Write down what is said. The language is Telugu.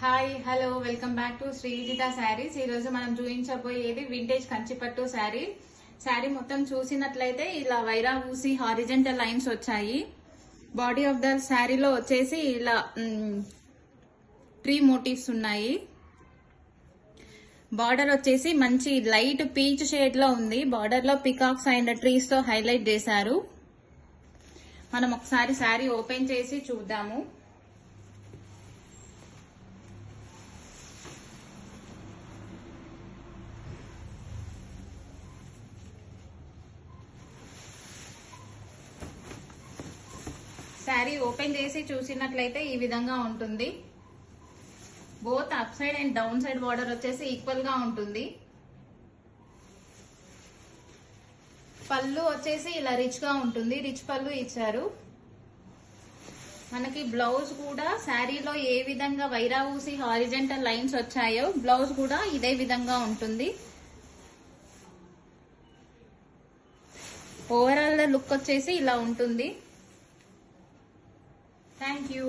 Hi hello welcome back to Sri Vijitha Sarees. ఈ రోజు మనం చూపించబోయేది వింటేజ్ కంచిపట్టు శారీ. శారీ మొత్తం చూసినట్లయితే ఇలా వైరా ఊసి హారిజెంటల్ లైన్స్ వచ్చాయి. బాడీ ఆఫ్ ద శారీలో వచ్చేసి ఇలా ట్రీ మోటివ్స్ ఉన్నాయి. బార్డర్ వచ్చేసి మంచి లైట్ పీచ్ షేడ్ లో ఉంది. బార్డర్ లో పికాక్స్ అండ్ ట్రీస్ తో హైలైట్ చేశారు. మనం ఒకసారి శారీ ఓపెన్ చేసి చూద్దాము. శారీ ఓపెన్ చేసి చూసినట్లయితే ఈ విధంగా ఉంటుంది. Both up side and down side border వచ్చేసి ఈక్వల్ గా ఉంటుంది. పళ్ళు వచ్చేసి ఇలా రిచ్ గా ఉంటుంది. రిచ్ పళ్ళు ఇచ్చారు. మనకి బ్లౌజ్ కూడా శారీలో ఏ విధంగా వైరా ఊసి హారిజెంటల్ లైన్స్ వచ్చాయో బ్లౌజ్ కూడా ఇదే విధంగా ఉంటుంది. ఓవరాల్ లుక్ వచ్చేసి ఇలా ఉంటుంది. Thank you.